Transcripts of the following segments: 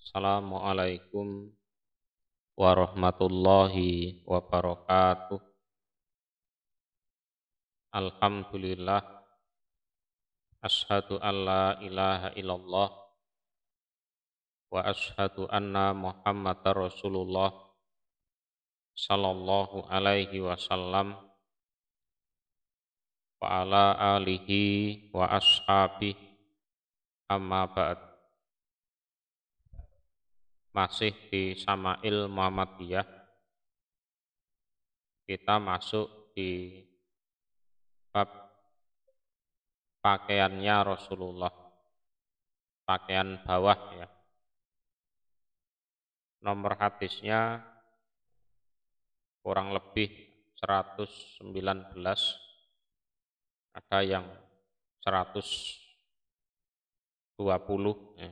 Assalamualaikum warahmatullahi wabarakatuh. Alhamdulillah, ashadu an la ilaha illallah wa ashadu anna Muhammadar Rasulullah sallallahu alaihi wasallam wa ala alihi wa ashabihi amma ba'd. Masih di Sama'il Muhammadiyah, kita masuk di bab pakaiannya Rasulullah, pakaian bawah ya. Nomor hadisnya kurang lebih 119, ada yang 120 ya,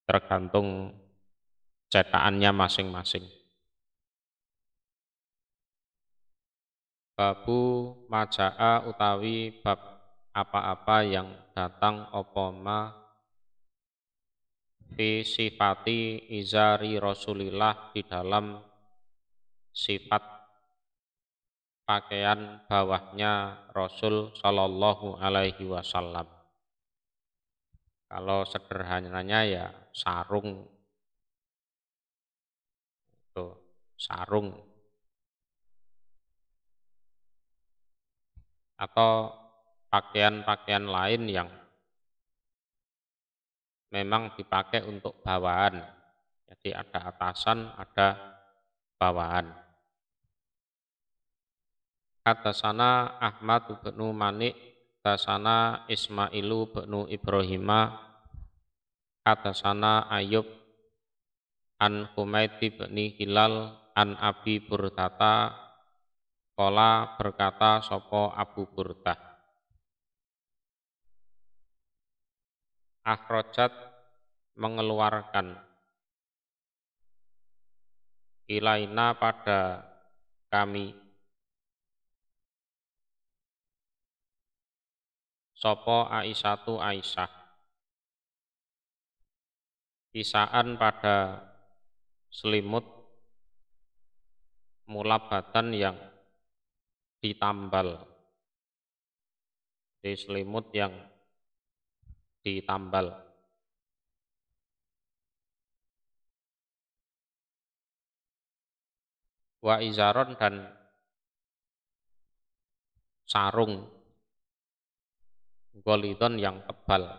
tergantung cetakannya masing-masing. Babu maja'a utawi bab apa-apa yang datang opoma fi sifati izari Rasulillah, di dalam sifat pakaian bawahnya Rasul Shallallahu Alaihi Wasallam. Kalau sederhananya ya sarung, itu sarung, atau pakaian-pakaian lain yang memang dipakai untuk bawahan. Jadi ada atasan, ada bawahan. Hadasana Ahmad bin Manik, hadasana Ismailu bin Ibrahima, hadasana Ayub an Humaid bin Hilal an Abi Burdata, qala berkata sopo Abu Burdah, akhrajat mengeluarkan, ilaina pada kami, sopo Aisyatu Aisyah, kisaan pada selimut mulabatan yang ditambal, di selimut yang ditambal. Wa izaron, dan sarung golidon yang tebal.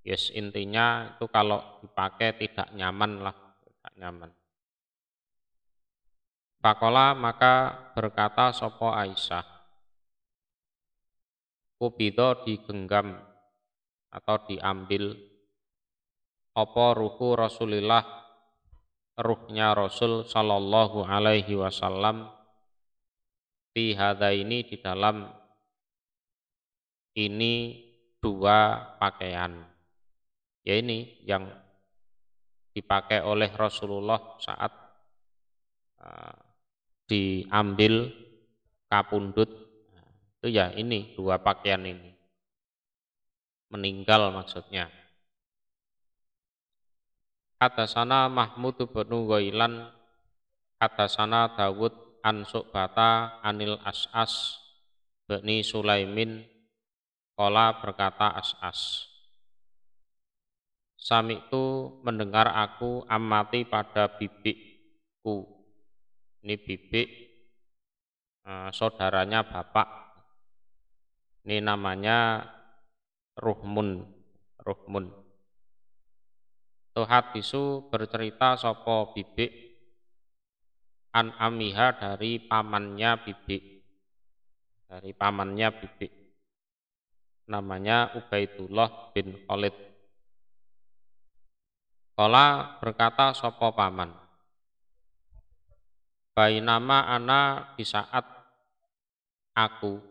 Yes, intinya itu kalau dipakai tidak nyaman lah, tidak nyaman. Fakola, maka berkata sopo Aisyah, kubido digenggam atau diambil, opo ruhu Rasulillah, ruhnya Rasul Sallallahu Alaihi Wasallam, fi hadaini, di dalam ini dua pakaian. Ya ini yang dipakai oleh Rasulullah saat diambil kapundut, itu ya ini dua pakaian ini, meninggal maksudnya. Hadasana Mahmud bin Ghailan, hadasana Dawud an Su'bata anil As'as bin Sulaimin, qala berkata As'as, sami'tu mendengar aku amati pada bibikku. Ini bibik saudaranya bapak. Ini namanya Ruhmun. Tuhadisu, bercerita sopo bibik, an amiha, dari pamannya bibik. Dari pamannya bibik. Namanya Ubaidullah bin Khalid. Kala berkata sopo paman, bainama ana, di saat aku,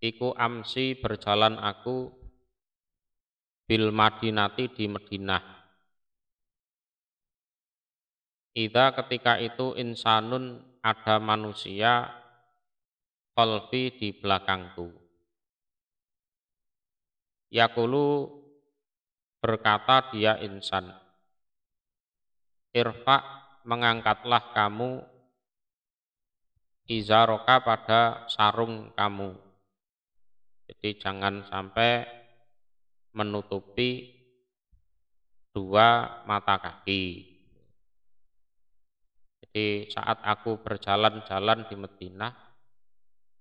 iku amsi, berjalan aku, bil Madinati, di Madinah. Ida, ketika itu, insanun, ada manusia, khalfi, di belakangku. Yakulu, berkata dia insan, irfa, mengangkatlah kamu, izaroka, pada sarung kamu. Jadi jangan sampai menutupi dua mata kaki. Jadi saat aku berjalan-jalan di Madinah,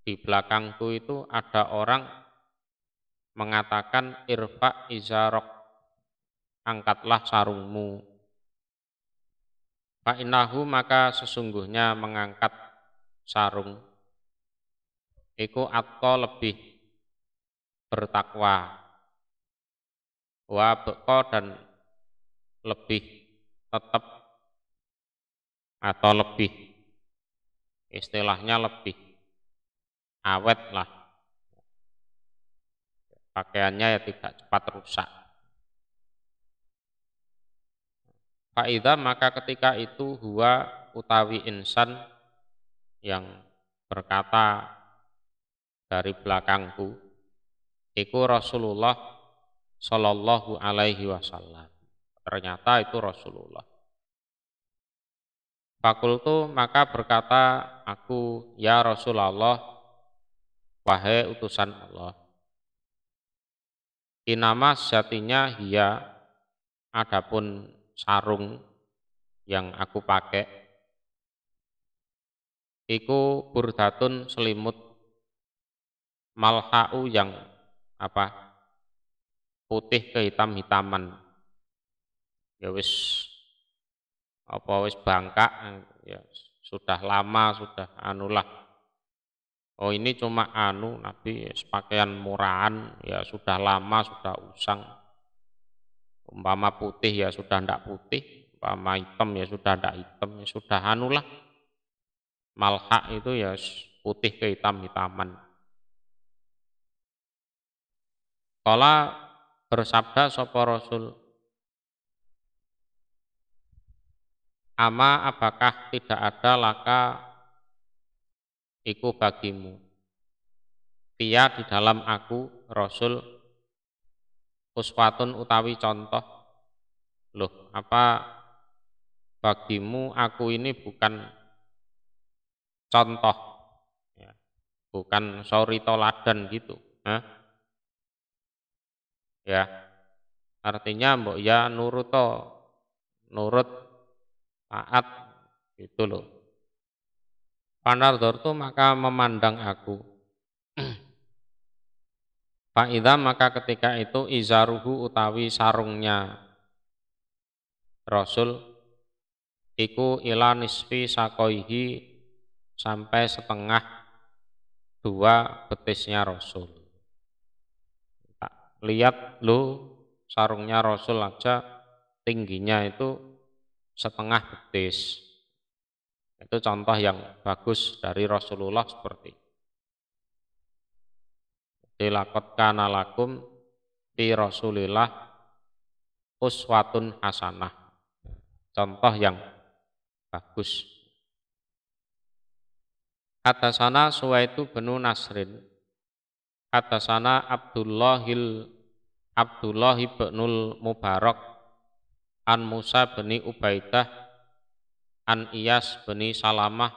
di belakangku itu ada orang mengatakan irfa izarok, angkatlah sarungmu. Fa'innahu, maka sesungguhnya mengangkat sarung iku atqa, lebih bertakwa, wa beqa, dan lebih tetap atau lebih, istilahnya lebih awet lah, pakaiannya ya tidak cepat rusak. Fa'idha, maka ketika itu huwa utawi insan yang berkata dari belakangku iku Rasulullah Shallallahu alaihi wasallam. Ternyata itu Rasulullah. Fakultu, maka berkata aku, ya Rasulullah, wahai utusan Allah. Inama, sejatinya, hiya, adapun sarung yang aku pakai, iku burdatun, selimut, malha'u, yang putih kehitam-hitaman. Ya wis bangkak, ya sudah lama, sudah anulah. Oh ini cuma Nabi pakaian murahan, ya sudah lama, sudah usang. Umpama putih ya sudah ndak putih, umpama hitam ya sudah ndak hitam, ya sudah anulah. Malha itu ya putih kehitam-hitaman. Kala bersabda sapa Rasul, ama, apakah tidak ada laka iku bagimu, dia di dalam aku Rasul, uswatun, utawi contoh. Loh, apa bagimu aku ini bukan contoh, ya, bukan sori toladan gitu, ya, artinya mbok ya nurut taat gitu loh. Panardortu, maka memandang aku. Fa'idha, maka ketika itu izaruhu, utawi sarungnya Rasul, iku ila nisfi sakoihi, sampai setengah dua betisnya Rasul. Lihat lo, sarungnya Rasul aja tingginya itu setengah betis. Itu contoh yang bagus dari Rasulullah seperti itu. Laqad kana lakum fi Rasulillah uswatun hasanah. Contoh yang bagus. Hadasana Suwaitu bin Nasrin. Hadasana Abdullah ibnul Mubarak an Musa bin Ubaidah an Iyas bin Salamah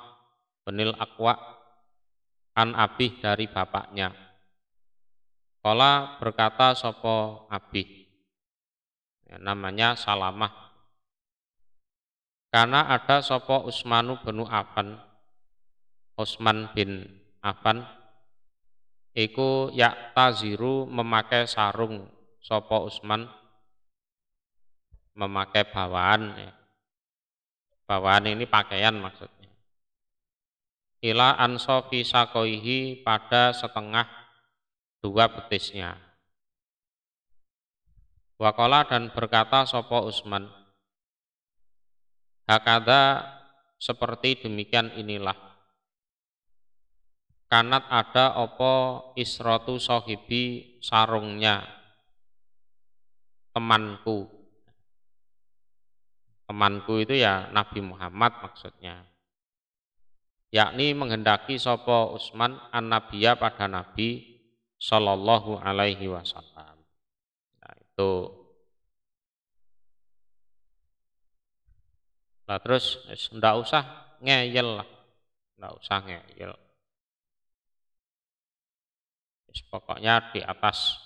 bin Aqwa an Abih, dari bapaknya. Kala berkata sopo Abih, ya, namanya Salamah. Karena ada sopo Utsmanu bin Affan, Utsman bin Affan, iku yaktaziru, memakai sarung. Sopo Utsman memakai bawahan, ya. Bawahan ini pakaian maksudnya. Ila ansofi sakoihi, pada setengah dua betisnya. Waqala, dan berkata sopo Utsman, hakada, seperti demikian inilah, kanat ada opo isrotu sohibi, sarungnya temanku. Temanku itu ya Nabi Muhammad maksudnya. Yakni menghendaki sopo Utsman an-Nabiya, pada Nabi Sallallahu alaihi wasallam. Nah, itu Lah terus ndak usah ngeyel lah, ndak usah ngeyel. Pokoknya di atas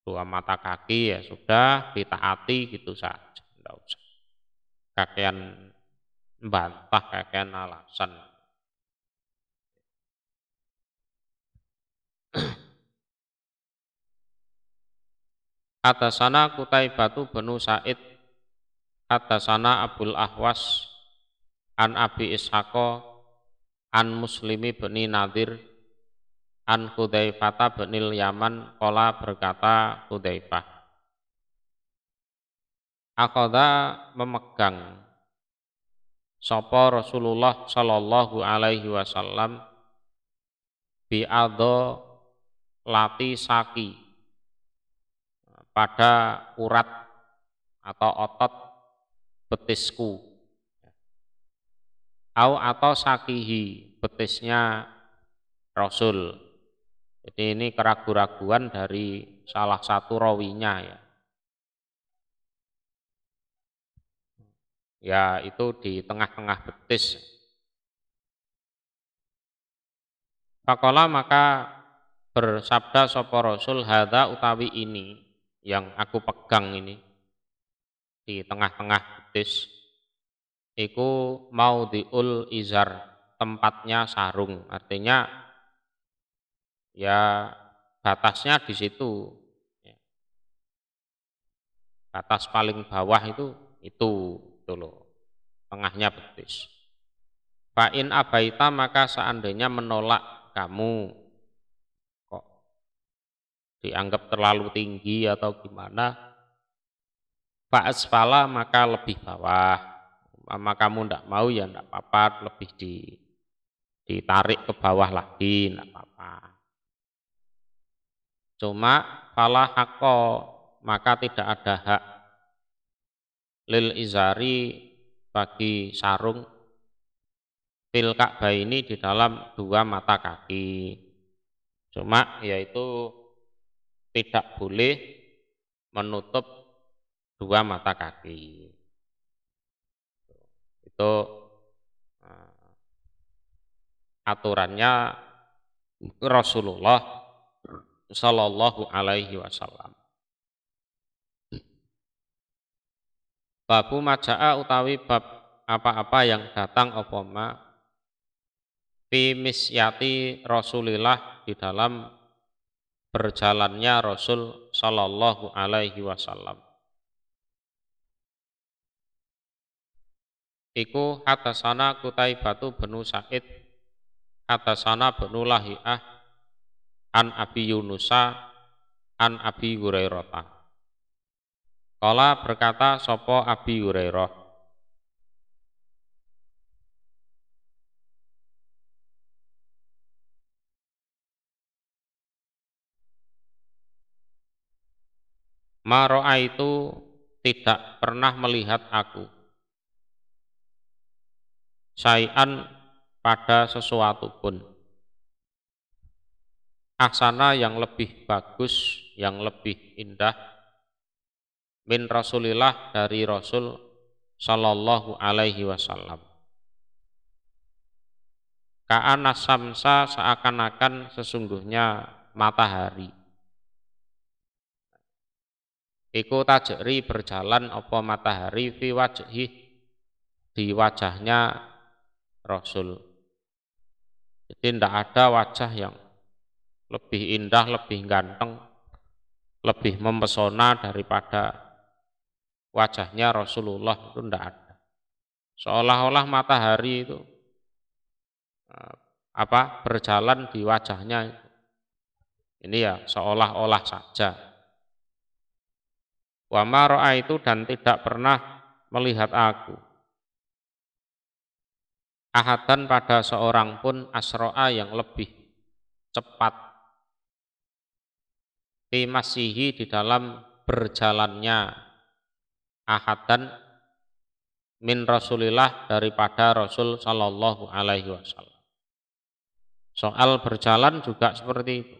dua mata kaki ya sudah ditaati gitu saja, ndak usah kakean bantah, kakean alasan. Atasana Kutaibatu benu Said, atasana Abul Ahwas, an Abi Ishaqo, an Muslimi beni Nadir, an Hudzaifata benil Yaman, kola berkata Hudzaifah, akoda memegang sapa Rasulullah sallallahu alaihi wasallam bi'adho lati saki, pada urat atau otot betisku, atau sakihi, betisnya Rasul. Jadi ini keraguan-raguan dari salah satu rawinya ya. Ya itu di tengah-tengah betis. Faqala maka bersabda sapa Rasul, hadza utawi ini yang aku pegang ini di tengah-tengah betis, iku maudhiul izar, tempatnya sarung. Artinya ya batasnya di situ. Batas paling bawah itu loh, tengahnya betis. Fa'in abaita maka seandainya menolak kamu, kok dianggap terlalu tinggi atau gimana, fa'asfala maka lebih bawah. Kamu ndak mau ya ndak apa-apa, lebih ditarik ke bawah lagi ndak apa-apa. Cuma fala hakko maka tidak ada hak lil izari bagi sarung fil Ka'bah ini di dalam dua mata kaki. Cuma yaitu tidak boleh menutup dua mata kaki. Itu aturannya Rasulullah Sallallahu Alaihi Wasallam. Babu maja'a utawi bab apa-apa yang datang opoma fi misyati Rasulillah di dalam berjalannya Rasul Sallallahu Alaihi Wasallam. Iku hatasana Kutaibatu benu Said, hatasana benu Lahi'ah, an Abi Yunusa, an Abi Hurairah. Kala berkata sopo Abi Hurairah, ma ra'aitu tidak pernah melihat aku syai'an pada sesuatu pun ahsana yang lebih bagus, yang lebih indah min Rasulillah dari Rasul Sallallahu Alaihi Wasallam. Ka'ana samsa seakan-akan sesungguhnya matahari. Iku tajri berjalan apa matahari fi wajhi di wajahnya Rasul. Jadi tidak ada wajah yang lebih indah, lebih ganteng, lebih mempesona daripada wajahnya Rasulullah, itu tidak ada. Seolah-olah matahari itu berjalan di wajahnya. Ini ya seolah-olah saja. Wa ma ra'aitu dan tidak pernah melihat aku ahadan pada seorang pun asro'a yang lebih cepat fi masihi di dalam berjalannya ahadan min Rasulillah daripada Rasul Sallallahu Alaihi Wasallam. Soal berjalan juga seperti itu.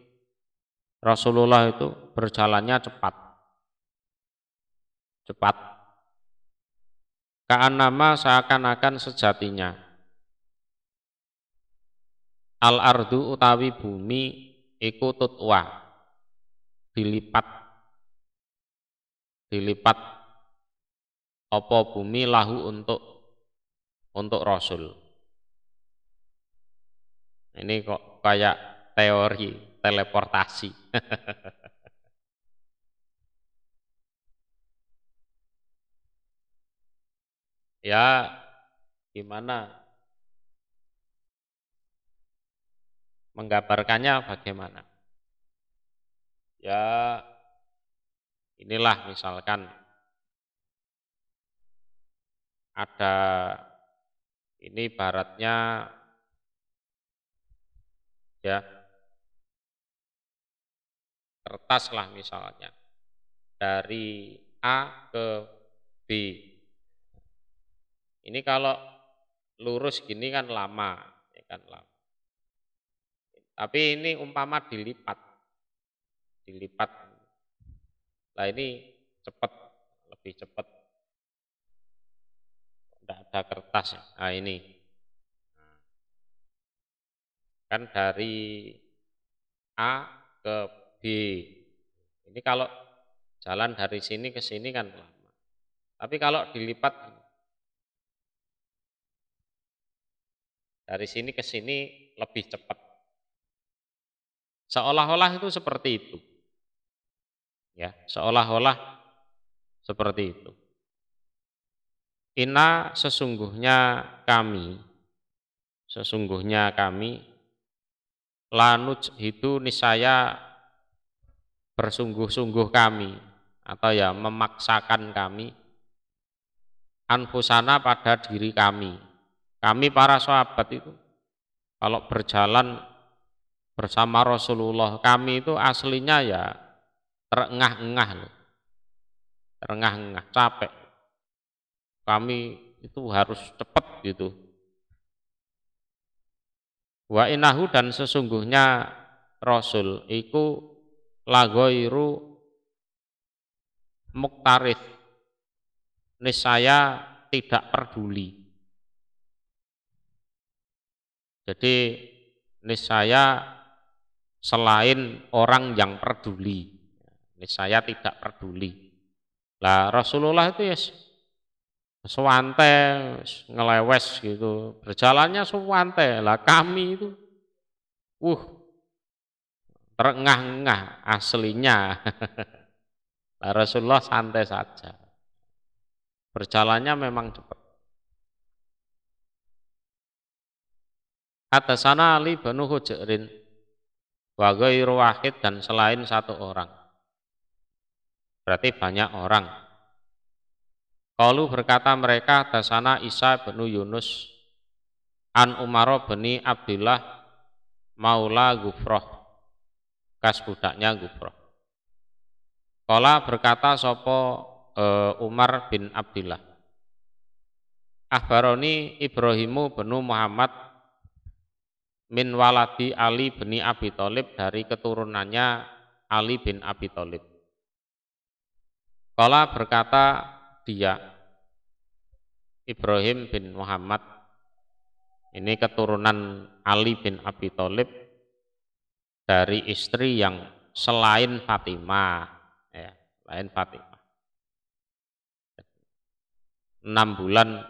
Rasulullah itu berjalannya cepat. Ka'annama seakan-akan sejatinya. Al-ardu utawi bumi iku tutwa, dilipat apa bumi lahu untuk Rasul. Ini kok kayak teori teleportasi. Ya, gimana menggambarkannya bagaimana? Ya, inilah misalkan ada ini baratnya ya kertas lah misalnya dari A ke B. Ini kalau lurus gini kan lama, ya kan lama. Tapi ini umpama dilipat. Nah ini cepat, lebih cepat. Tidak ada kertas. Nah ini. Kan dari A ke B. Ini kalau jalan dari sini ke sini kan lama. Tapi kalau dilipat dari sini ke sini lebih cepat. Seolah-olah itu seperti itu. Ya, seolah-olah seperti itu. Inna sesungguhnya kami lanuj itu niscaya bersungguh-sungguh kami atau ya memaksakan kami anfusana pada diri kami. Kami para sahabat itu kalau berjalan bersama Rasulullah, kami itu aslinya ya terengah-engah loh. Terengah-engah, capek. Kami itu harus cepat gitu. Wa innahu dan sesungguhnya Rasul iku lagoiru muktarif, niscaya tidak peduli. Jadi niscaya selain orang yang peduli, niscaya tidak peduli. Lah Rasulullah itu ya sewante, ngelewes gitu, berjalannya sewante. Lah kami itu, terengah-engah aslinya. Lah Rasulullah santai saja, berjalannya memang cepat. Atasana Ali banu Hujrin wa ghairu wahid dan selain satu orang. Berarti banyak orang. Qalu berkata mereka atasana Isa banu Yunus an Umar bin Abdullah maula Gufroh, kas budaknya Gufroh. Qala berkata sopo Umar bin Abdullah, akhbaroni Ibrahimu benu Muhammad min waladi Ali bin Abi Thalib, dari keturunannya Ali bin Abi Thalib. Qala berkata dia, Ibrahim bin Muhammad, ini keturunan Ali bin Abi Thalib dari istri yang selain Fatimah, ya, selain Fatimah. 6 bulan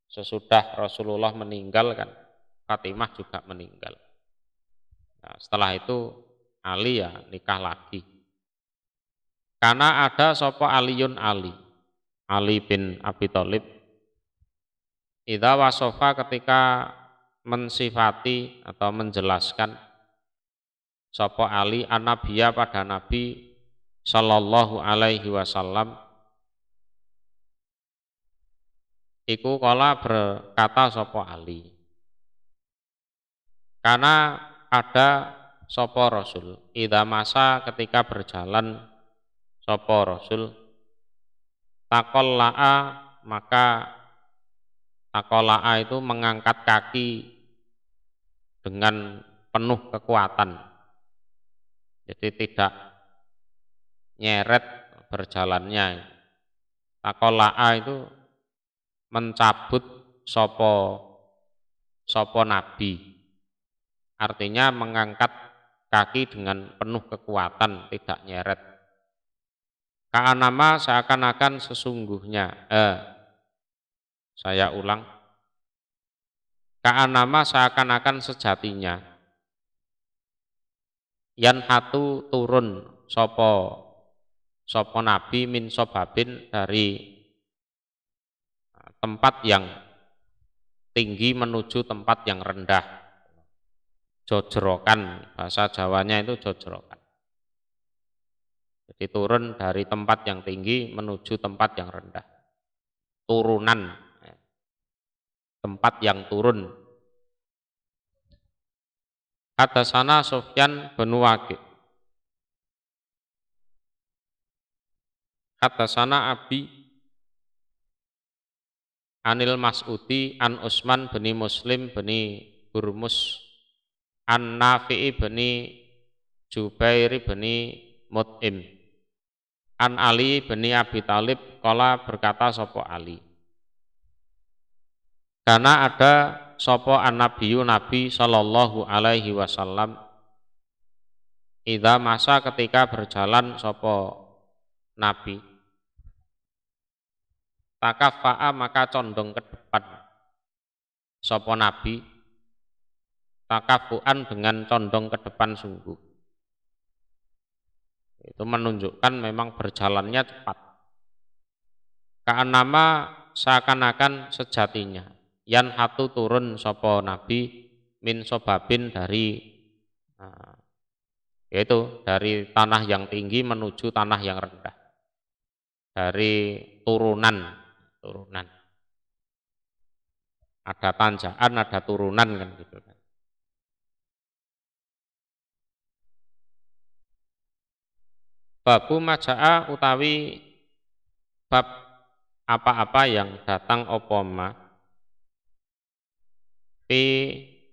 sesudah Rasulullah meninggal kan, Fatimah juga meninggal. Nah, setelah itu Ali ya nikah lagi. Karena ada sopo Aliun Ali bin Abi Thalib, idza wasofa ketika mensifati atau menjelaskan sopo Ali an-nabiyya pada Nabi sallallahu alaihi wasallam, iku kala berkata sopo Ali, karena ada sopo Rasul, idza masa ketika berjalan sopo Rasul, takolla'a, maka takolla'a itu mengangkat kaki dengan penuh kekuatan, jadi tidak nyeret berjalannya. Takolla'a itu mencabut sopo nabi. Artinya mengangkat kaki dengan penuh kekuatan, tidak nyeret. Ka'anama seakan-akan sesungguhnya. Saya ulang. Ka'anama seakan-akan sejatinya. Yan hatu turun sopo nabi min sobabin dari tempat yang tinggi menuju tempat yang rendah. Jojrokan, bahasa Jawanya itu jojrokan. Jadi turun dari tempat yang tinggi menuju tempat yang rendah. Turunan, tempat yang turun. Hadasana Sufyan bin Waqi'. Hadasana Abi Anil Mas'udi an Utsman bin Muslim bin Hurmus an Nafi'i bin Jubair bin Mut'im an Ali bin Abi Thalib qala berkata sapa Ali. Karena ada sapa an-nabiyyu Nabi sallallahu alaihi wasallam idza masa ketika berjalan sapa Nabi takafa'a maka condong ke depan sapa Nabi takafuan dengan condong ke depan sungguh. Itu menunjukkan memang berjalannya cepat. Ka'annama seakan-akan sejatinya yan hatu turun sapa Nabi min sobabin dari yaitu dari tanah yang tinggi menuju tanah yang rendah, dari turunan ada tanjakan ada turunan kan gitu kan. Babu maja'a utawi bab apa-apa yang datang opoma fi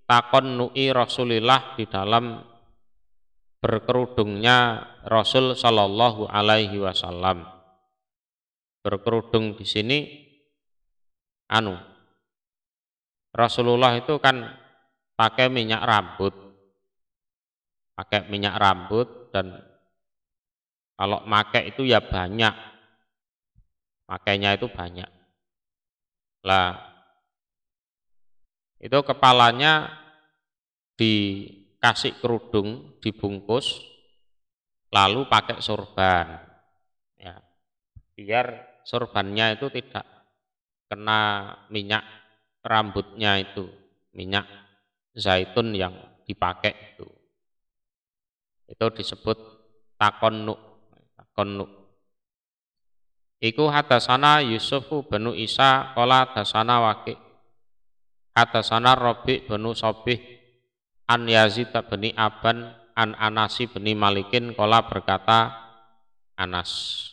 takon nu'i Rasulillah di dalam berkerudungnya Rasul Shallallahu Alaihi Wasallam. Berkerudung di sini Rasulullah itu kan pakai minyak rambut dan kalau pakai itu ya banyak, pakainya itu banyak. Lah itu kepalanya dikasih kerudung, dibungkus, lalu pakai sorban, ya, biar sorbannya itu tidak kena minyak rambutnya itu, minyak zaitun yang dipakai itu disebut takonnuk. Iku hadasana Yusufu bin Isa qala hadasana Waqi' hadasana Rabi' bin Sobih an Yazid bin Aban an Anasi bin Malikin qala berkata Anas.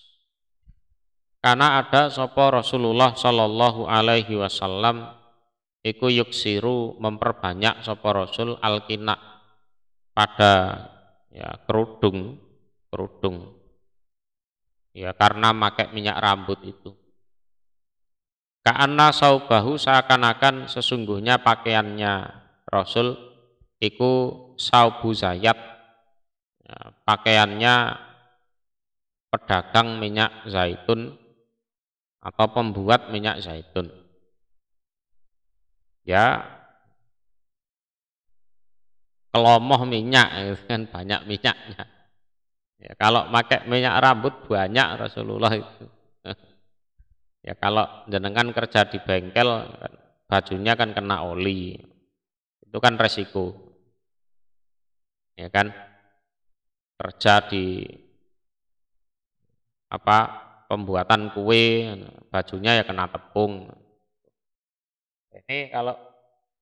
Karena ada sapa Rasulullah sallallahu alaihi wasallam iku yuksiru memperbanyak sapa Rasul alkina pada ya kerudung ya karena pakai minyak rambut itu. Ka'anna saubahu seakan-akan sesungguhnya pakaiannya Rasul iku saubu zayat ya, pakaiannya pedagang minyak zaitun atau pembuat minyak zaitun. Ya kelomoh minyak kan banyak minyaknya. Ya, kalau pakai minyak rambut banyak Rasulullah itu. Ya kalau jenengan kerja di bengkel bajunya kan kena oli. Itu kan resiko. Ya kan kerja di pembuatan kue, bajunya ya kena tepung. Ini kalau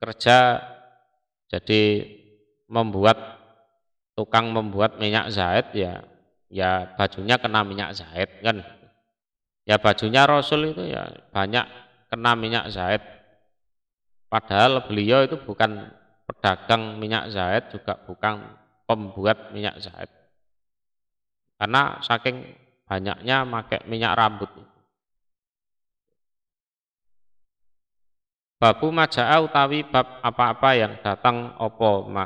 kerja jadi tukang membuat minyak zait ya bajunya kena minyak zait kan. Ya bajunya Rasul itu ya banyak kena minyak zait. Padahal beliau itu bukan pedagang minyak zait juga bukan pembuat minyak zait. Karena saking banyaknya pakai minyak rambut. Babu maja'a utawi bab apa-apa yang datang opo ma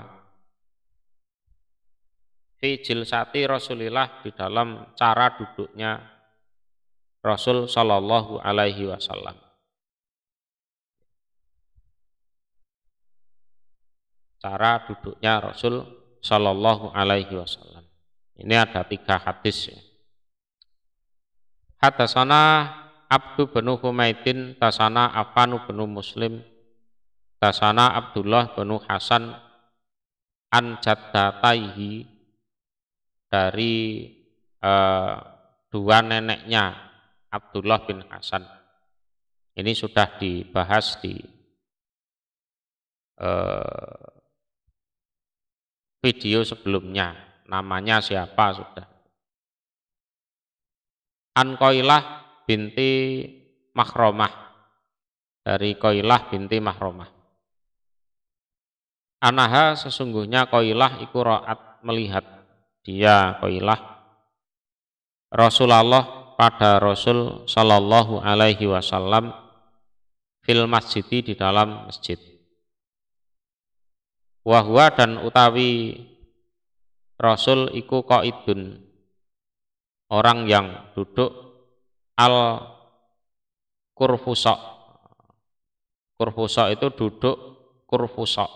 fi jilsati Rasulillah di dalam cara duduknya Rasul sallallahu alaihi wasallam. Cara duduknya Rasul sallallahu alaihi wasallam. Ini ada 3 hadis ya. Hadasana Abdu bin Humaidin, tasana Affanu bin Muslim, tasana Abdullah bin Hasan an jaddataihi dari dua neneknya Abdullah bin Hasan. Ini sudah dibahas di video sebelumnya. Namanya siapa sudah. An Qailah binti Mahromah, dari Qailah binti Mahromah. Anaha sesungguhnya Qailah iku ra'at melihat dia Qailah Rasulullah pada Rasul sallallahu alaihi wasallam fil masjidi di dalam masjid. Wahwa dan utawi Rasul iku qaidun, orang yang duduk al kurfusa. Kurfusa itu duduk kurfusa.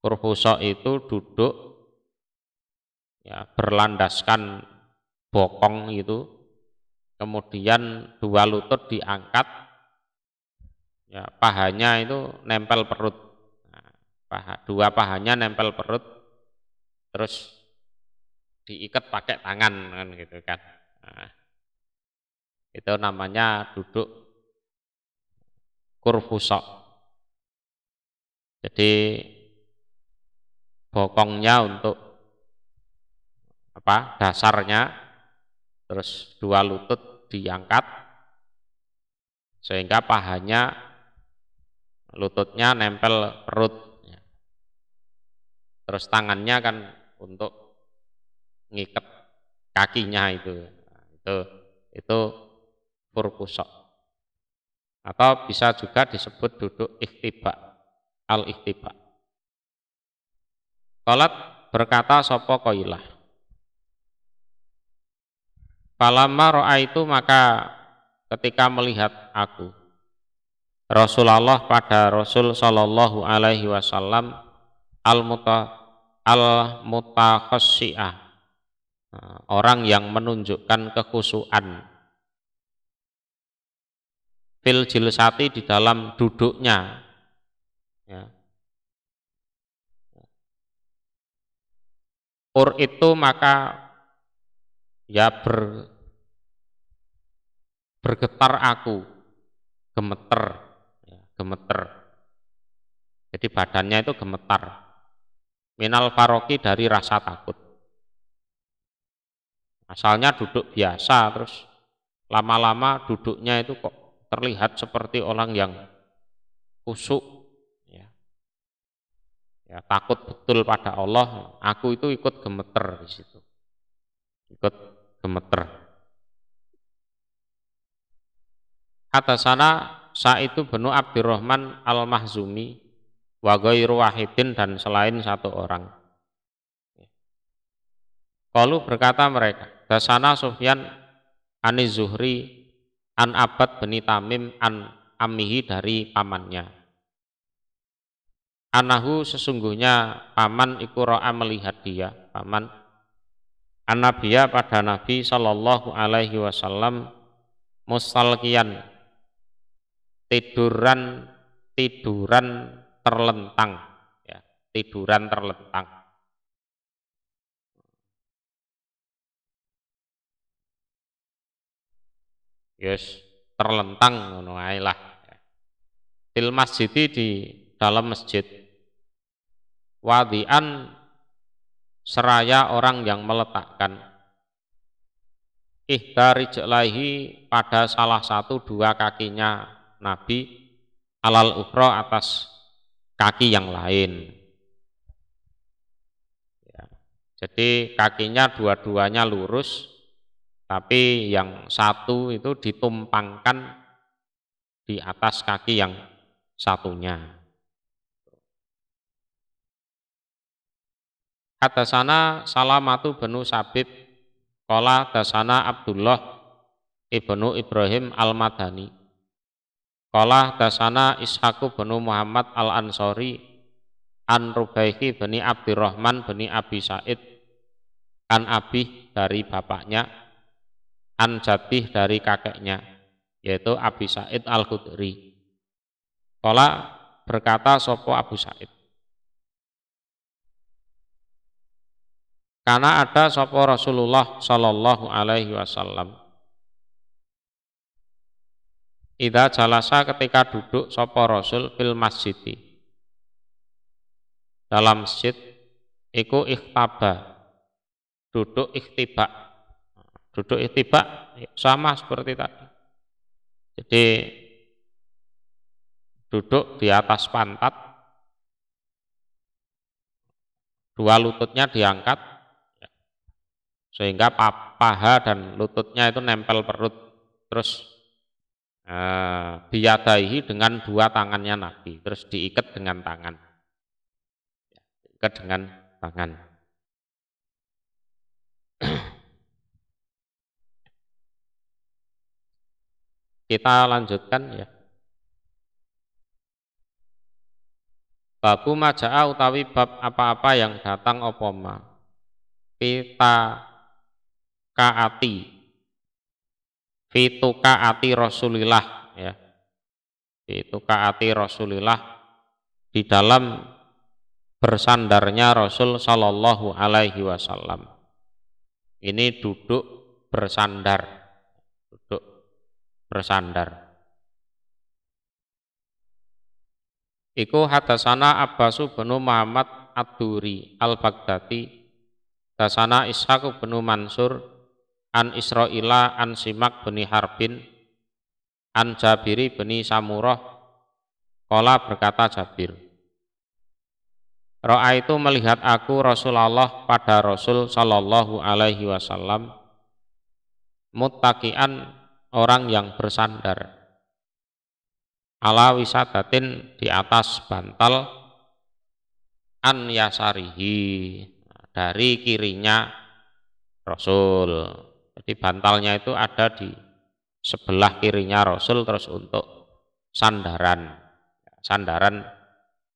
Kurfusa itu duduk ya, berlandaskan bokong itu, kemudian dua lutut diangkat, ya, pahanya itu nempel perut. Nah, dua pahanya nempel perut, terus diikat pakai tangan kan gitu kan. Nah, itu namanya duduk kurfusa. Jadi bokongnya untuk apa? Dasarnya, terus dua lutut diangkat sehingga pahanya lututnya nempel perut. Terus tangannya kan untuk ngikat kakinya itu. Nah, itu kurfusa. Atau bisa juga disebut duduk ikhtiba, al-ikhtiba. Qalat berkata sapa Qailah. Falamma ra'aitu, maka ketika melihat aku Rasulullah pada Rasul sallallahu alaihi wasallam al-mutakhassi'ah, orang yang menunjukkan kekhusyuan fil jilsati di dalam duduknya ya. Itu maka ya bergetar aku, gemeter ya, gemeter. Jadi badannya itu gemetar. Minal faroki, dari rasa takut. Asalnya duduk biasa, terus lama-lama duduknya itu kok terlihat seperti orang yang khusyuk, ya. Ya, takut betul pada Allah. Aku itu ikut gemeter di situ, ikut gemeter. Hadasana Sa'id bin Abdurrahman al-Mahzumi wa ghairu wahidin, dan selain satu orang. Qalu berkata mereka, dasana Sufyan ani Zuhri an Abad bin Tamim an ammihi, dari pamannya. Anahu sesungguhnya paman iku ra'a melihat dia, paman an-nabiyya pada Nabi sallallahu alaihi wasallam mustalqiyan, tiduran terlentang ya, tiduran terlentang. Yes, terlentang ngono ae lah. Fil masjid, di dalam masjid. Wadian, seraya orang yang meletakkan. Ihdari rijlaihi, pada salah satu dua kakinya Nabi, alal ukhra, atas kaki yang lain. Ya, jadi kakinya dua-duanya lurus, tapi yang satu itu ditumpangkan di atas kaki yang satunya. Hadasana Salamatu benu Sabib, qala hadasana Abdullah ibnu Ibrahim al-Madani, qala hadasana Ishaqu benu Muhammad al-Ansori, an Rubaihi bani Abdurrahman bani Abi Said, an Abih dari bapaknya, an Jadih dari kakeknya, yaitu Abi Said al-Khudri. Qala berkata sopo Abu Said, karena ada sopo Rasulullah Shallallahu Alaihi Wasallam, idza jalasa ketika duduk sopo Rasul fil masjidi, dalam masjid, iku ikhtaba, duduk ikhtibak, duduk ikhtibak sama seperti tadi. Jadi duduk di atas pantat, dua lututnya diangkat sehingga paha dan lututnya itu nempel perut, terus biyadaihi dengan dua tangannya Nabi, terus diikat dengan tangan, diikat dengan tangan. Kita lanjutkan ya. Babu maja'a utawi bab apa-apa yang datang opoma kita kaati fitu kaati Rasulillah ya, fitu kaati Rasulillah, di dalam bersandarnya Rasul Shallallahu Alaihi Wasallam. Ini duduk bersandar, duduk bersandar. Iku hadasana Abbasu benu Muhammad Ad-Duri al-Baghdadi, hadasana Ishaq benu Mansur, an Israila an Simak bani Harbin, an Jabiri bani Samurah, qala berkata Jabir, Ro'a itu melihat aku Rasulullah pada Rasul Shallallahu Alaihi Wasallam, muttaqian orang yang bersandar, ala wisadatin di atas bantal, an yasarihi dari kirinya Rasul. Jadi bantalnya itu ada di sebelah kirinya Rasul, terus untuk sandaran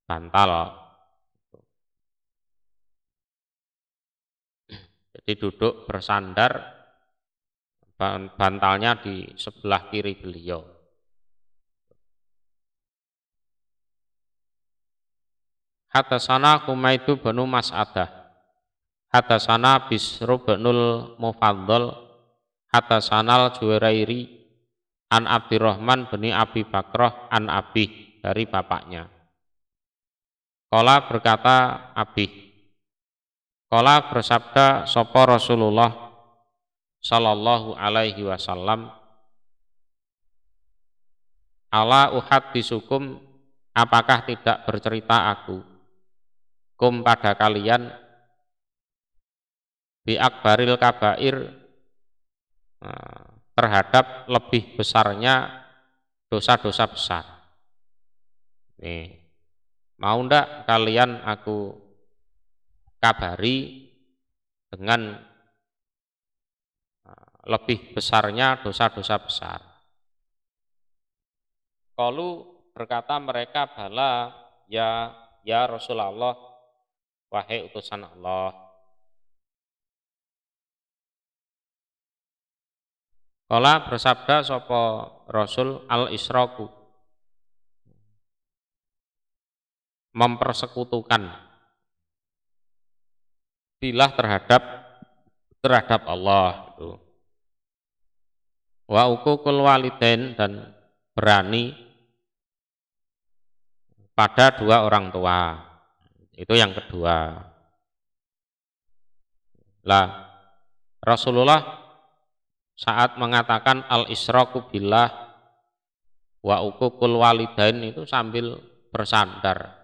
bantal. Jadi duduk bersandar, bantalnya di sebelah kiri beliau. Hadasana Humaidu benu Mas'adah, hadasana Bisru benul Mufaddal, hadasana Al-Juwairairi, an Abdurrahman bani Abi Bakrah, an Abi dari bapaknya. Qala berkata Abi, qala bersabda sapa Rasulullah Sallallahu Alaihi Wasallam, ala uhaddisukum, apakah tidak bercerita aku kum pada kalian bi akbaril kabair, terhadap lebih besarnya dosa-dosa besar. Nih, mau ndak kalian aku kabari dengan lebih besarnya dosa-dosa besar? Qalu berkata mereka, bala ya Rasulullah, wahai utusan Allah. Qala bersabda sapa Rasul, al-israku, mempersekutukan billah terhadap Allah itu. Wa uququl walidain, dan berani pada dua orang tua. Itu yang kedua. Lah Rasulullah saat mengatakan al-israku billah wa uququl walidain itu sambil bersandar.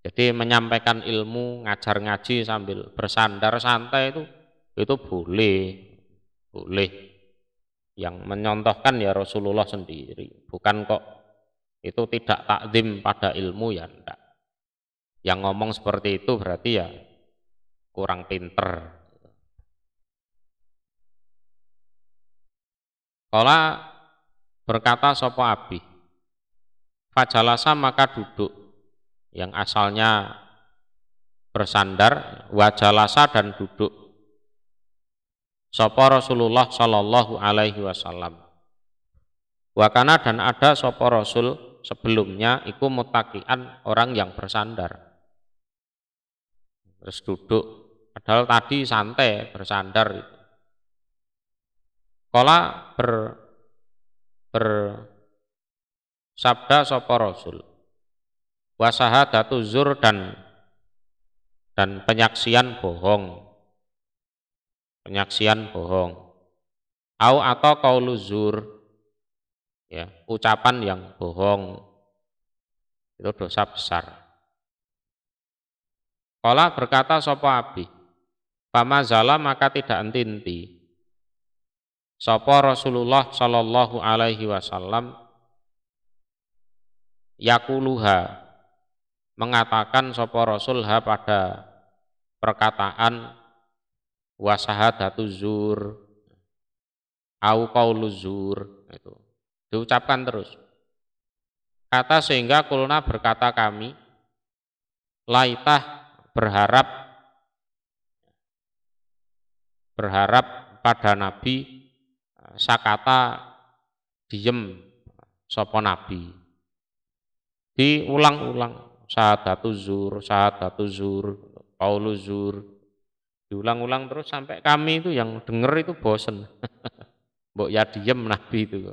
Jadi menyampaikan ilmu, ngajar ngaji sambil bersandar santai itu boleh. Yang menyontohkan ya Rasulullah sendiri, bukan kok itu tidak takzim pada ilmu ya enggak. Yang ngomong seperti itu berarti ya kurang pinter. Kala berkata sapa Abi, fajalasa maka duduk, yang asalnya bersandar, wajalasa dan duduk. Sapa Rasulullah sallallahu alaihi wasallam. Wakana dan ada sapa Rasul sebelumnya iku mutakian orang yang bersandar. Terus duduk, padahal tadi santai bersandar itu. Kala bersabda sapa Rasul. Wa syahadatu zur dan penyaksian bohong. Penyaksian bohong. Au atau qaulu zur, ya, ucapan yang bohong. Itu dosa besar. Kala berkata sapa Abi, pamazala maka tidak henti-henti sapa Rasulullah sallallahu alaihi wasallam yakuluha, mengatakan sapa Rasul ha pada perkataan wa syahadatu zur au qaulu zur, itu diucapkan terus. Kata sehingga kulna berkata kami, laitah berharap pada Nabi sakata diem sapa Nabi. Diulang-ulang syahadatu zur, qaulu zur. Diulang-ulang terus sampai kami itu yang denger itu bosen. Mbok ya diem Nabi itu.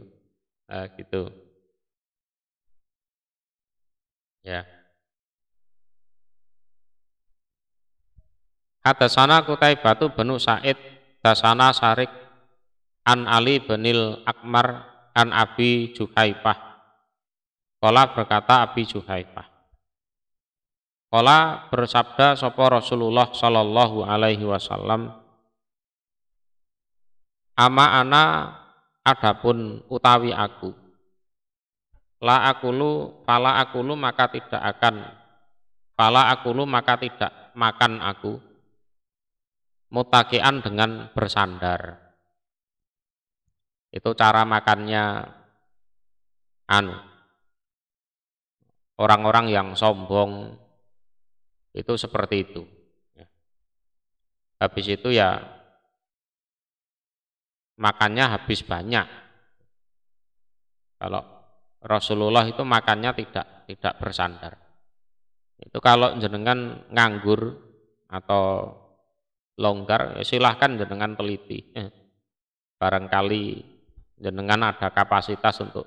Nah, gitu. Ya. Hadatsana Qutaibah bin Sa'id, dasana Sarik an Ali binil Akmar an Abi Juhaifah. Qala berkata Abi Juhaifah. Qala bersabda sapa Rasulullah sallallahu alaihi wasallam, ama ana adapun utawi aku, la akulu fala akulu maka tidak makan aku, mutakian dengan bersandar. Itu cara makannya orang-orang yang sombong itu seperti itu. Habis itu ya makannya habis banyak. Kalau Rasulullah itu makannya tidak bersandar. Itu kalau jenengan nganggur atau longgar, silahkan jenengan teliti. Barangkali jenengan ada kapasitas untuk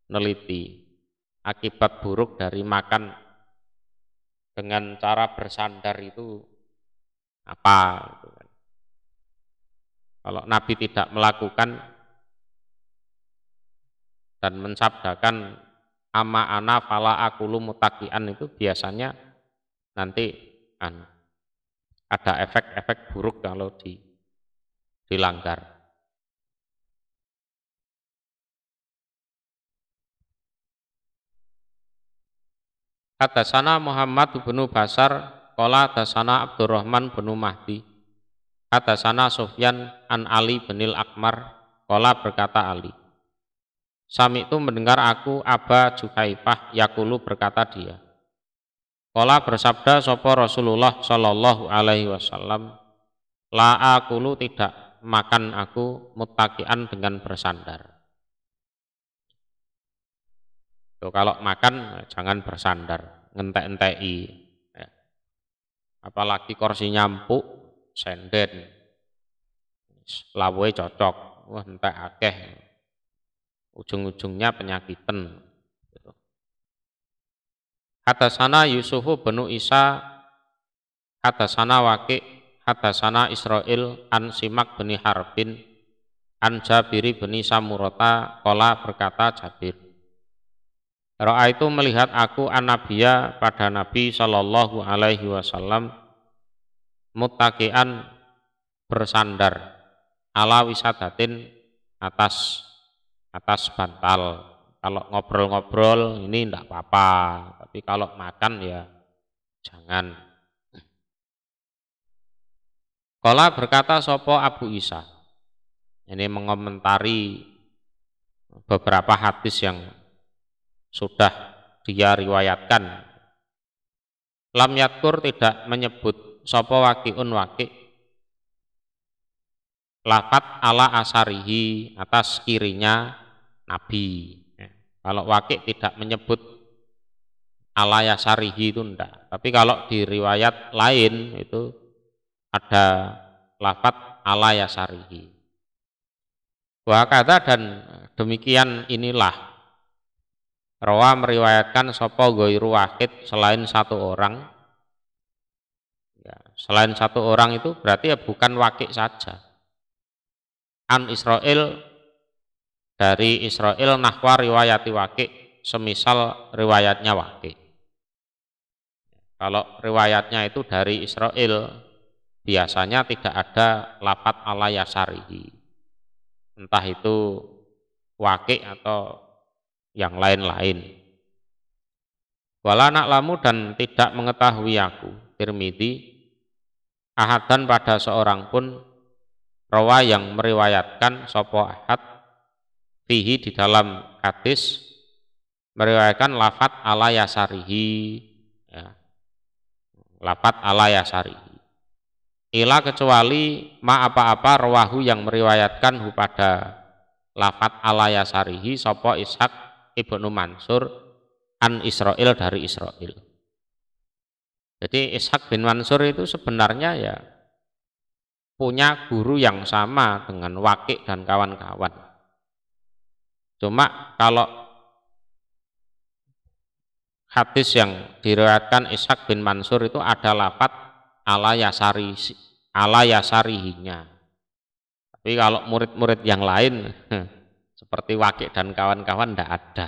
neliti akibat buruk dari makan dengan cara bersandar itu apa. Kalau Nabi tidak melakukan dan mensabdakan ama ana fala akulu mutakian, itu biasanya nanti ada efek-efek buruk kalau dilanggar. Hadatsana Muhammad bin Basar qala hadatsana Abdurrahman bin Mahdi. Hadatsana Sufyan an Ali binil Akmar qala berkata Ali, sami itu mendengar aku Aba Juhaifah yakulu berkata dia. Qala bersabda sapa Rasulullah sallallahu alaihi wasallam, la akulu tidak makan aku muttaqian dengan bersandar. Tuh, kalau makan jangan bersandar, ngentek-enteki. Ya. Apalagi kursinya empuk, senden, lawe cocok, wah entek akeh. Ujung-ujungnya penyakitan. Hadatsana Yusufu bin Isa, hadatsana Waqi', hadatsana Israil an Simak bin Harbin an Jabiri bin Samurata qala berkata Jabir, Ra'aitu melihat aku an-nabiyya pada Nabi sallallahu alaihi wasallam muttaqian bersandar ala wisadatin atas bantal Kalau ngobrol-ngobrol ini enggak apa-apa, tapi kalau makan ya jangan. Qala berkata sopo Abu Isa. Ini mengomentari beberapa hadis yang sudah dia riwayatkan. Lam yatkur tidak menyebut sopo waqi'un waqi' lafat ala asarihi atas kirinya Nabi. Kalau waqi' tidak menyebut ala yasarihi itu enggak. Tapi kalau di riwayat lain itu ada lafat ala yasarihi. Wa kata dan demikian inilah rawa meriwayatkan sapa ghairu wahid selain satu orang. Ya, selain satu orang itu berarti ya bukan waqi' saja. An Israil dari Israil nahwa riwayati waqi' semisal riwayatnya waqi'. Kalau riwayatnya itu dari Israil biasanya tidak ada lafat ala yasarihi. Entah itu waqi' atau yang lain-lain. Wala na'lamu dan tidak mengetahui aku Tirmidzi ahadan pada seorang pun rawa yang meriwayatkan sapa ahad fihi di dalam hadis meriwayatkan lafat ala yasarihi, ya. Lafat ala yasarihi. Ila kecuali ma apa-apa rawahu yang meriwayatkan hu pada lafat ala yasarihi sapa Ishaq ibnu Mansur an Israil dari Israil. Jadi Ishaq bin Mansur itu sebenarnya ya punya guru yang sama dengan Waqi' dan kawan-kawan. Cuma kalau hadis yang diriwayatkan Ishaq bin Mansur itu ada lafat ala yasarihinya. Tapi kalau murid-murid yang lain seperti Waqi' dan kawan-kawan tidak ada.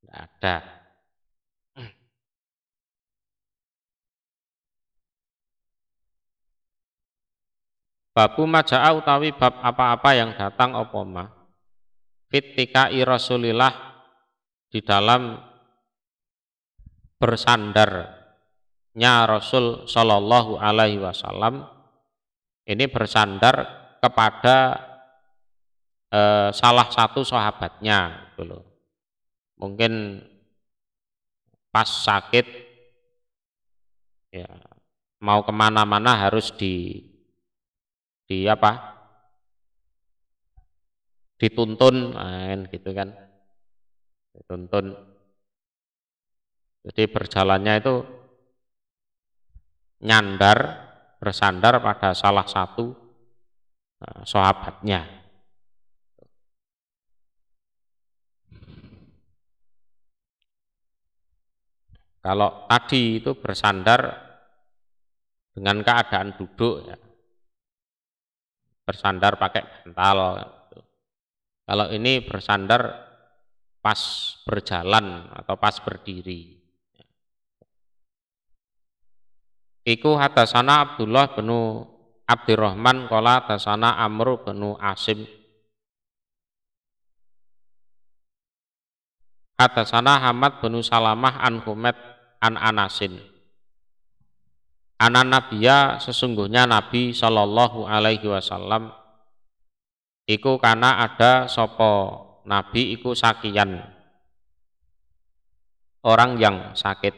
Tidak ada. Babu maja'a utawi bab apa-apa yang datang apa ma fittikai Rasulillah di dalam bersandarnya Rasul Shallallahu Alaihi Wasallam. Ini bersandar kepada salah satu sahabatnya gitu loh. Mungkin pas sakit ya mau kemana-mana harus dituntun gitu kan, dituntun. Jadi berjalannya itu bersandar pada salah satu sahabatnya. Kalau tadi itu bersandar dengan keadaan duduk ya, bersandar pakai bantal. Kalau ini bersandar pas berjalan atau pas berdiri. Iku hadasana Abdullah bin Abdurrahman qala hadasana Amr bin Asim. Hadasana Hamad bin Salamah an Humaid an Anasin. Anan Nabiya sesungguhnya Nabi Shallallahu Alaihi Wasallam iku kana ada sopo Nabi iku sakian orang yang sakit,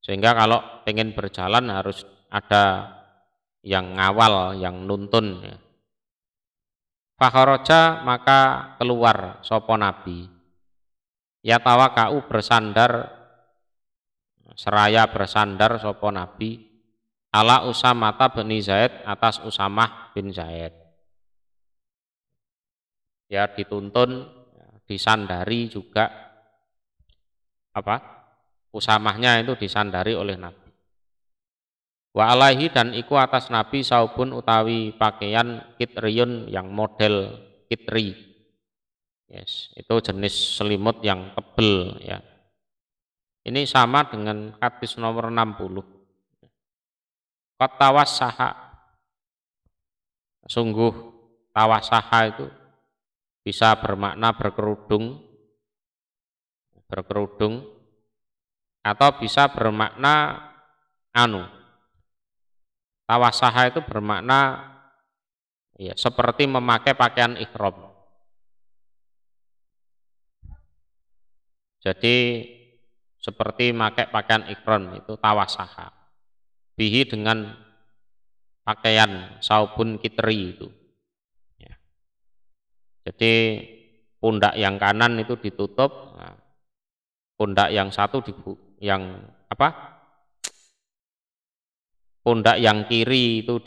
sehingga kalau pengen berjalan harus ada yang ngawal, yang nuntun ya. Fakharaja maka keluar sopo Nabi ya tawakau seraya bersandar sopo Nabi ala Usamata bin Zaid atas Usamah bin Zaid. Ya dituntun, disandari juga Usamahnya itu disandari oleh Nabi. Wa alaihi dan iku atas Nabi saubun utawi pakaian kitriyun yang model kitri. Yes, itu jenis selimut yang tebel ya. Ini sama dengan hadis nomor 60. Qad tawassaha sungguh tawasaha itu bisa bermakna berkerudung, atau bisa bermakna tawasaha itu bermakna ya seperti memakai pakaian ihram. Jadi seperti memakai pakaian ihram itu tawasaha. Bihi dengan pakaian saubun kitri itu. Ya. Jadi pundak yang kanan itu ditutup, nah, pundak yang satu pundak yang kiri itu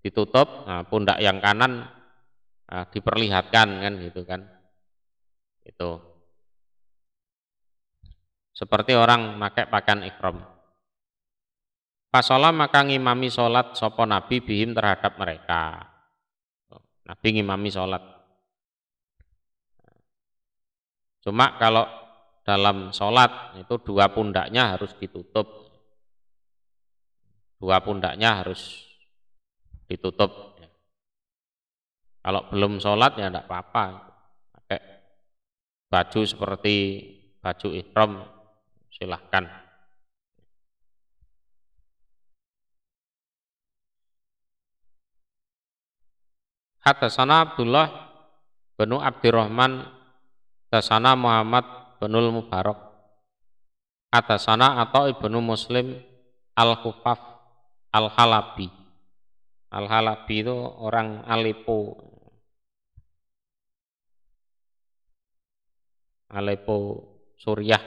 ditutup, nah, pundak yang kanan diperlihatkan kan gitu kan. Itu seperti orang pakai pakaian ihram. Fasolah maka ngimami sholat sopo Nabi bihim terhadap mereka. Nabi ngimami sholat. Cuma kalau dalam sholat itu dua pundaknya harus ditutup. Kalau belum sholat ya tidak apa-apa. Pakai baju seperti baju ihram silahkan. Hadasana Abdullah bin Abdurrahman, hadasana Muhammad bin Mubarak, hadasana Atha ibnu Muslim Al-Khufaf Al-Halabi. Al-Halabi itu orang Aleppo Suriah.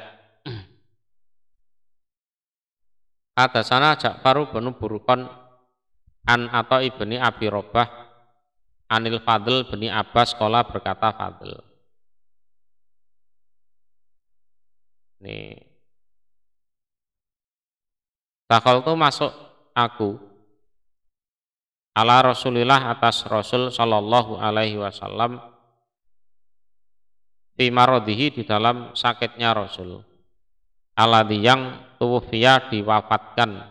Hadasana Ja'far bin Burqan an Atha ibni Abi Robah Anil Fadl bin Abbas qala berkata Fadl. Nih. Dakhaltu masuk aku ala Rasulillah atas Rasul sallallahu alaihi wasallam fi maradhihi di dalam sakitnya Rasul. Alladzi yang tuwfiya diwafatkan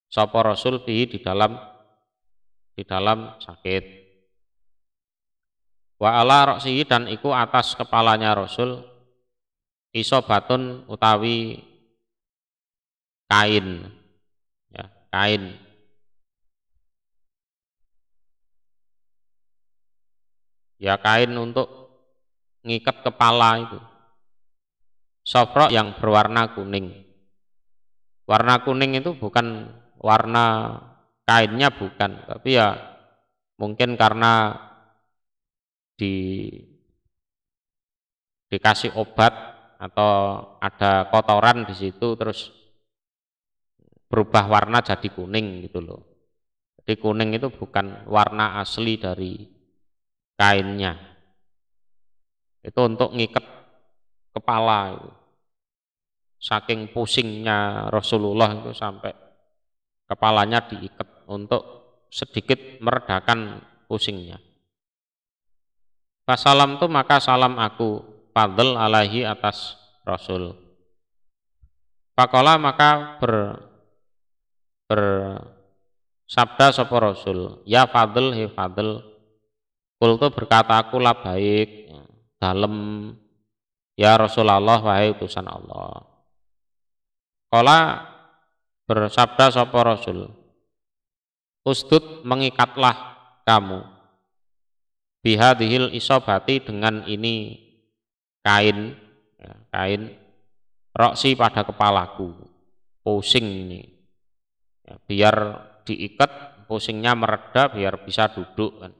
sapa Rasul fihi di dalam sakit. Wa ala ra'sihi dan iku atas kepalanya Rasul isobatun utawi kain, ya, kain. Ya kain untuk ngikat kepala itu. Sofra yang berwarna kuning. Warna kuning itu bukan warna kainnya bukan, tapi ya mungkin karena dikasih obat atau ada kotoran di situ terus berubah warna jadi kuning gitu loh. Jadi kuning itu bukan warna asli dari kainnya. Itu untuk ngikat kepala itu. Saking pusingnya Rasulullah itu sampai kepalanya diikat untuk sedikit meredakan pusingnya. Fasalam tu maka salam aku Fadl alaihi atas Rasul. Faqala maka bersabda sapa Rasul, ya Fadl he Fadl. Kultu berkata aku lah baik dalem ya Rasulullah wahai utusan Allah. Qala bersabda sapa Rasul, ustud mengikatlah kamu bihadhil isobati dengan ini kain, ya, kain roksi pada kepalaku pusing ini ya, biar diikat pusingnya mereda biar bisa duduk kan.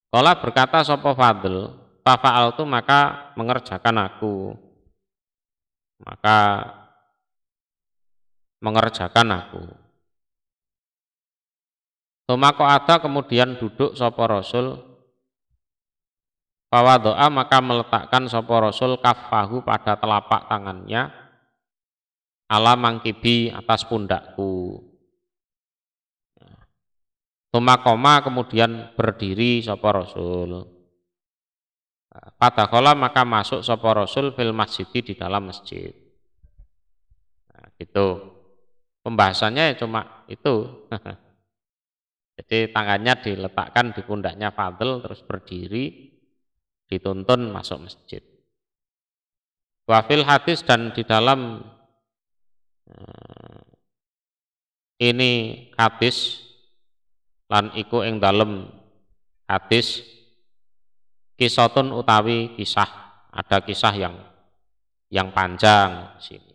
Qala berkata sapa Fadl fa'altu maka mengerjakan aku Tumako ada kemudian duduk sapa Rasul fawadoa maka meletakkan sapa Rasul kaffahu pada telapak tangannya ala mangkibi atas pundakku. Tumakoma kemudian berdiri sapa Rasul. Padakala maka masuk sapa Rasul fil masjid di dalam masjid. Nah, gitu. Pembahasannya ya cuma itu. Jadi tangannya diletakkan di pundaknya Fadl terus berdiri dituntun masuk masjid. Wafil hadis dan di dalam ini hadis lan iku ing dalem hadis kisotun utawi kisah, ada kisah yang panjang di sini.